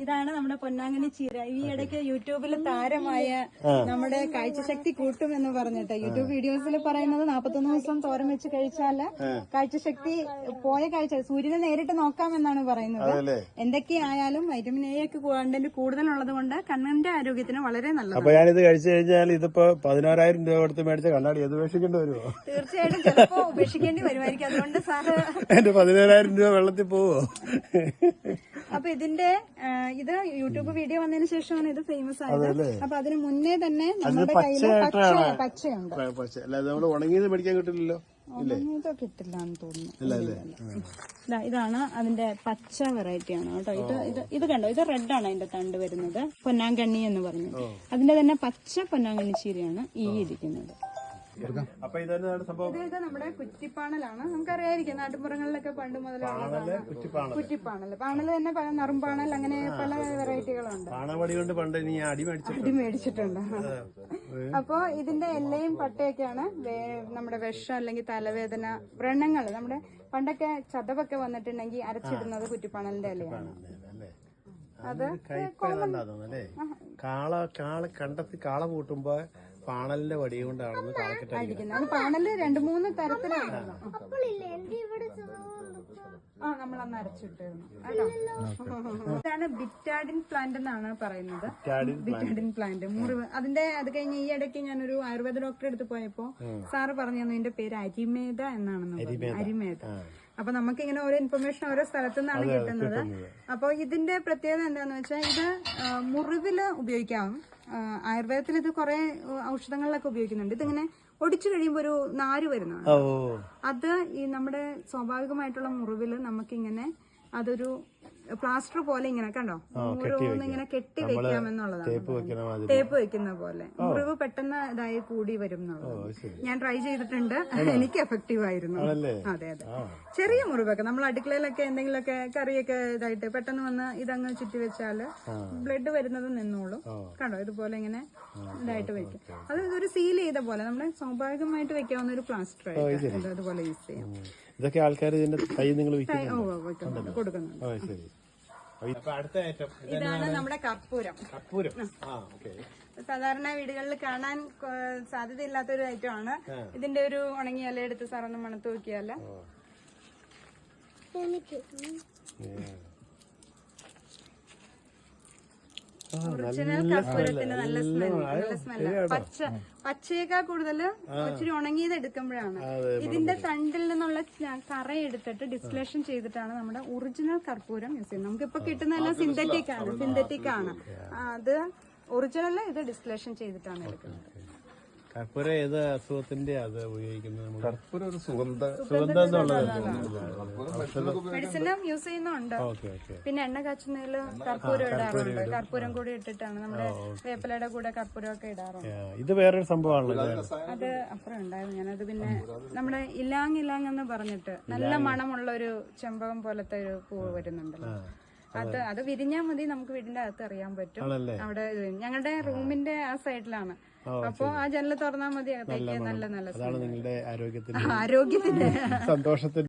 ഇതാണ് നമ്മുടെ പൊന്നാങ്കണ്ണി ചീര. ഈ ഇടയ്ക്ക് യൂട്യൂബിൽ താരമായ നമ്മുടെ കാഴ്ചശക്തി കൂട്ടും എന്ന് പറഞ്ഞിട്ട് യൂട്യൂബ് വീഡിയോസിൽ പറയുന്നത് 41 ദിവസം തോരൻ വെച്ച് കഴിച്ചാല് കാഴ്ചശക്തി പോയ കാഴ്ച സൂര്യനെ നേരിട്ട് നോക്കാമെന്നാണ് പറയുന്നത്. എന്തൊക്കെയായാലും വൈറ്റമിൻ എ ഒക്കെ കണ്ടന്റ് കൂടുതലുള്ളത് കൊണ്ട് കണ്ണിന്റെ ആരോഗ്യത്തിന് വളരെ നല്ലതാണ്. അപ്പൊ ഞാനിത് കഴിച്ചു കഴിഞ്ഞാൽ ഇതിപ്പോ 16,000 രൂപ കൊടുത്ത് മേടിച്ച കണ്ണാടി അത് ഉപേക്ഷിക്കേണ്ടി വരുമോ? തീർച്ചയായിട്ടും ചിലപ്പോ ഉപേക്ഷിക്കേണ്ടി വരുമായിരിക്കും. അതുകൊണ്ട് സാറ് എന്റെ 16,000 രൂപ വെള്ളത്തിൽ പോവോ? അപ്പൊ ഇത് യൂട്യൂബ് വീഡിയോ വന്നതിന് ശേഷമാണ് ഇത് ഫേമസ് ആയത്. അപ്പൊ അതിന് മുന്നേ തന്നെ നമ്മുടെ കയ്യില് പച്ചയുണ്ട്. നമ്മള് ഉണങ്ങിയത് മേടിക്കാൻ കിട്ടില്ലല്ലോ. കിട്ടില്ല എന്ന് തോന്നുന്നു. ഇതാണ് അതിന്റെ പച്ച വെറൈറ്റി ആണ് കേട്ടോ. ഇത് കണ്ടോ, ഇത് റെഡ് ആണ് അതിന്റെ തണ്ട് വരുന്നത്. പൊന്നാങ്കണ്ണി എന്ന് പറഞ്ഞു. അതിന്റെ തന്നെ പച്ച പൊന്നാങ്കണ്ണി ചീരയാണ് ഈ ഇരിക്കുന്നത്. ഇത് നമ്മുടെ കുറ്റിപ്പാണലാണ്. നമുക്കറിയായിരിക്കും നാട്ടുപുറങ്ങളിലൊക്കെ പണ്ട് മുതലുള്ള കുറ്റിപ്പാണൽ. പാണൽ തന്നെ നറുംപാണൽ, അങ്ങനെ പല വെറൈറ്റികളുണ്ട്. അടി മേടിച്ചിട്ടുണ്ട്. അപ്പൊ ഇതിന്റെ എല്ലയും പട്ടയൊക്കെയാണ് നമ്മുടെ വിഷം അല്ലെങ്കിൽ തലവേദന വ്രണങ്ങൾ. നമ്മുടെ പണ്ടൊക്കെ ചതവൊക്കെ വന്നിട്ടുണ്ടെങ്കിൽ അരച്ചിടുന്നത് കുറ്റിപ്പാണലിന്റെ ഇലയാണ്. അത് കണ്ടെത്തി കാള കൂട്ടുമ്പോ പാണലിന്റെ വടി കൊണ്ടാണ് അടിക്കുന്നത്. പാണല് 2-3 തരത്തിലാണ്. നമ്മളന്ന് അരച്ചിട്ടിരുന്നു. ഇതാണ് ബിറ്റാഡിൻ പ്ലാന്റ് എന്നാണ് പറയുന്നത്. ബിറ്റാഡിൻ പ്ലാന്റ് മുറിവ് അതിന്റെ അത് കഴിഞ്ഞ് ഈ ഇടയ്ക്ക് ഞാനൊരു ആയുർവേദ ഡോക്ടറെ അടുത്ത് പോയപ്പോ സാറ് പറഞ്ഞു തന്നു ഇതിന്റെ പേര് അരിമേദ എന്നാണെന്ന്. അരിമേദ. അപ്പൊ നമുക്ക് ഇങ്ങനെ ഓരോ ഇൻഫർമേഷൻ ഓരോ സ്ഥലത്തു നിന്നാണ് കിട്ടുന്നത്. അപ്പൊ ഇതിന്റെ പ്രത്യേകത എന്താന്ന് വെച്ചാൽ ഇത് മുറിവില് ഉപയോഗിക്കാം. ആയുർവേദത്തിൽ ഇത് കുറെ ഔഷധങ്ങളിലൊക്കെ ഉപയോഗിക്കുന്നുണ്ട്. ഇതിങ്ങനെ ഒടിച്ചു കഴിയുമ്പോ ഒരു നാര് വരുന്നതാണ്. അത് ഈ നമ്മുടെ സ്വാഭാവികമായിട്ടുള്ള മുറിവില് നമുക്കിങ്ങനെ അതൊരു പ്ലാസ്റ്റർ പോലെ ഇങ്ങനെ കണ്ടോ ഓരോന്ന് ഇങ്ങനെ കെട്ടി വെക്കാമെന്നുള്ളതാണ്. ടേപ്പ് വെക്കുന്ന പോലെ മുറിവ് പെട്ടെന്ന് ഇതായി കൂടി വരും എന്നുള്ളത് ഞാൻ ട്രൈ ചെയ്തിട്ടുണ്ട്. എനിക്ക് എഫക്റ്റീവ് ആയിരുന്നു. അതെ. ചെറിയ മുറിവൊക്കെ നമ്മൾ അടുക്കളയിലൊക്കെ എന്തെങ്കിലുമൊക്കെ കറിയൊക്കെ ഇതായിട്ട് പെട്ടെന്ന് വന്ന് ഇതങ്ങ് ചുറ്റി വെച്ചാല് ബ്ലഡ് വരുന്നത് നിന്നോളും. കണ്ടോ ഇതുപോലെ ഇങ്ങനെ ഇതായിട്ട് വെക്കും. അത് ഒരു സീൽ ചെയ്ത പോലെ നമ്മുടെ സ്വാഭാവികമായിട്ട് വെക്കാവുന്ന ഒരു പ്ലാസ്റ്റർ ആയിട്ട് അതുപോലെ യൂസ് ചെയ്യാം. ഇതൊക്കെ ആൾക്കാർ കൊടുക്കുന്നുണ്ട്. ഇതാണ് നമ്മുടെ കർപ്പൂരം. സാധാരണ വീടുകളിൽ കാണാൻ സാധ്യതയില്ലാത്ത ഒരു ഐറ്റം ആണ്. ഇതിന്റെ ഒരു ഉണങ്ങിയ ഇല എടുത്ത് സാറൊന്ന് മണത്ത് നോക്കിയാല് ഒറിജിനൽ കർപ്പൂരത്തിന് നല്ല സ്മെല്ല്. പച്ചയേക്കാൾ കൂടുതൽ ഇച്ചിരി ഉണങ്ങിയത് എടുക്കുമ്പോഴാണ്. ഇതിന്റെ തണ്ടിൽ നിന്നുള്ള കറ എടുത്തിട്ട് ഡിസ്റ്റിലേഷൻ ചെയ്തിട്ടാണ് നമ്മുടെ ഒറിജിനൽ കർപ്പൂരം യൂസ് ചെയ്യുന്നത്. നമുക്കിപ്പോ കിട്ടുന്നതെല്ലാം സിന്തറ്റിക് ആണ്. അത് ഒറിജിനൽ ഇത് ഡിസ്റ്റിലേഷൻ ചെയ്തിട്ടാണ് എടുക്കുന്നത്. കർപ്പൂരം ഏത് അസുഖത്തിന്റെ അത് ഉപയോഗിക്കുന്നത്? കർപ്പൂരം ഒരു സുഗന്ധം മെഡിസിനും യൂസ് ചെയ്യുന്നുണ്ട്. പിന്നെ എണ്ണ കാച്ചുന്നതില് കർപ്പൂരം ഇടാറുണ്ട്. കർപ്പൂരം കൂടി ഇട്ടിട്ടാണ് നമ്മുടെ വേപ്പിലയുടെ കൂടെ കർപ്പൂരം ഒക്കെ ഇടാറുണ്ട്. ഇത് വേറൊരു സംഭവമാണല്ലോ. അത് അപ്പുറം ഉണ്ടായിരുന്നു. ഞാനത് പിന്നെ നമ്മുടെ ഇലാങ് എന്ന് പറഞ്ഞിട്ട് നല്ല മണമുള്ള ഒരു ചെമ്പകം പോലത്തെ ഒരു പൂവ് വരുന്നുണ്ടല്ലോ. അത് വിരിഞ്ഞാൽ മതി, നമുക്ക് വീടിന്റെ അകത്ത് അറിയാൻ പറ്റും. അവിടെ ഞങ്ങളുടെ റൂമിന്റെ ആ സൈഡിലാണ്. അപ്പൊ ആ ജനല് തുറന്നാൽ മതി, അകത്തേക്ക് നല്ല നിങ്ങളുടെ ആരോഗ്യത്തിന് ആരോഗ്യത്തിന്റെ സന്തോഷത്തിന്